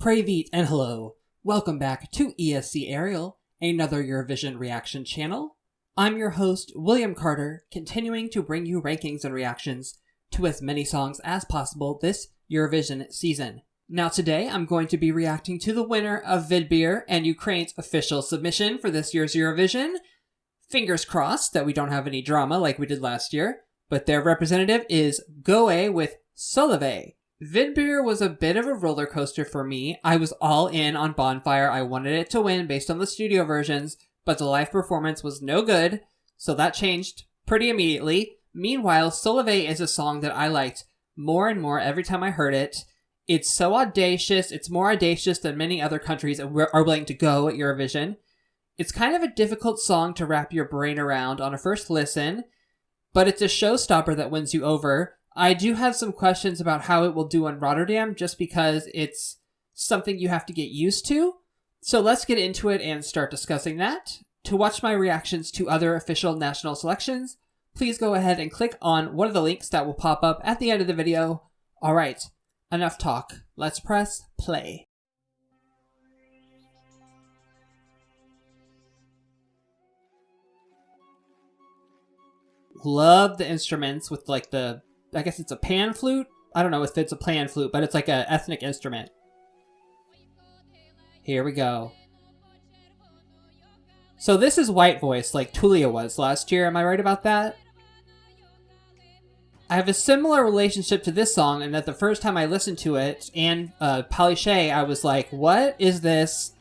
Pravit and hello. Welcome back to ESCAerial, another Eurovision reaction channel. I'm your host, William Carter, continuing to bring you rankings and reactions to as many songs as possible this Eurovision season. Now today, I'm going to be reacting to the winner of Vidbeer and Ukraine's official submission for this year's Eurovision. Fingers crossed that we don't have any drama like we did last year, but their representative is Goe with Solovey. Vidbeer was a bit of a roller coaster for me. I was all in on Bonfire. I wanted it to win based on the studio versions, but the live performance was no good, so that changed pretty immediately. Meanwhile, Solovey is a song that I liked more and more every time I heard it. It's so audacious. It's more audacious than many other countries are willing to go at Eurovision. It's kind of a difficult song to wrap your brain around on a first listen, but it's a showstopper that wins you over. I do have some questions about how it will do in Rotterdam just because it's something you have to get used to. So let's get into it and start discussing that. To watch my reactions to other official national selections, please go ahead and click on one of the links that will pop up at the end of the video. Alright, enough talk. Let's press play. Love the instruments with like I guess it's a pan flute? I don't know if it's a pan flute, but it's like an ethnic instrument. Here we go. So this is white voice like Tulia was last year, am I right about that? I have a similar relationship to this song in that the first time I listened to it, and Palichet, I was like, what is this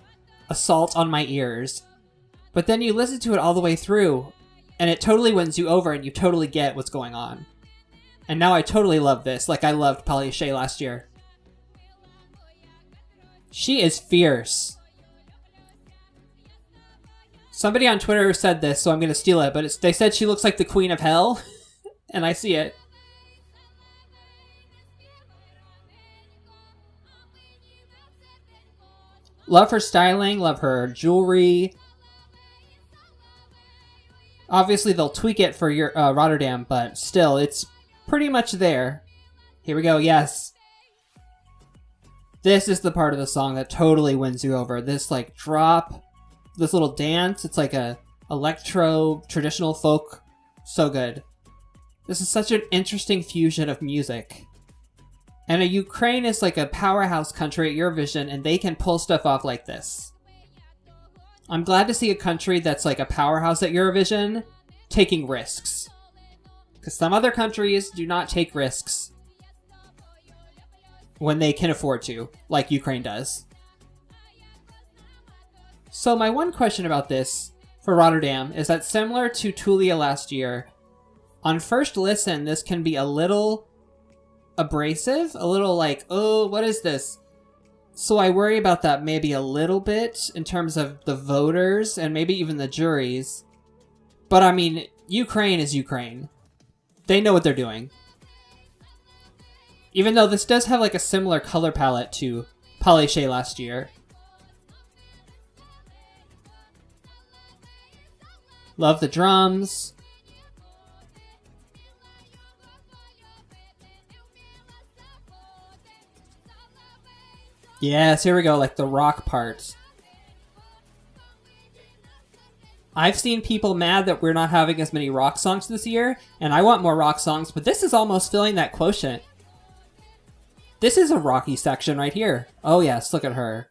assault on my ears? But then you listen to it all the way through, and it totally wins you over and you totally get what's going on. And now I totally love this, like I loved Palichet last year. She is fierce. Somebody on Twitter said this, so I'm going to steal it, but they said she looks like the Queen of Hell, and I see it. Love her styling, love her jewelry. Obviously, they'll tweak it for your Rotterdam, but still, it's pretty much there. Here we go, yes. This is the part of the song that totally wins you over. This like drop, this little dance, it's like a electro, traditional folk. So good. This is such an interesting fusion of music. And Ukraine is like a powerhouse country at Eurovision, and they can pull stuff off like this. I'm glad to see a country that's like a powerhouse at Eurovision taking risks. Because some other countries do not take risks when they can afford to, like Ukraine does. So my one question about this for Rotterdam is that similar to Tulia last year, on first listen, this can be a little abrasive, a little like, oh, what is this? So I worry about that maybe a little bit in terms of the voters and maybe even the juries. But I mean, Ukraine is Ukraine. They know what they're doing. Even though this does have like a similar color palette to Palichet last year. Love the drums. Yes, here we go, like the rock parts. I've seen people mad that we're not having as many rock songs this year, and I want more rock songs, but this is almost filling that quotient. This is a rocky section right here. Oh yes, look at her.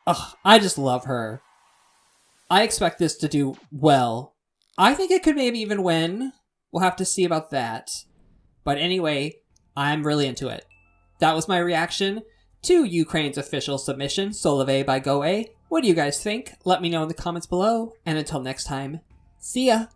Ugh, I just love her. I expect this to do well. I think it could maybe even win. We'll have to see about that. But anyway, I'm really into it. That was my reaction to Ukraine's official submission, Solovey by Goe. What do you guys think? Let me know in the comments below, and until next time, see ya!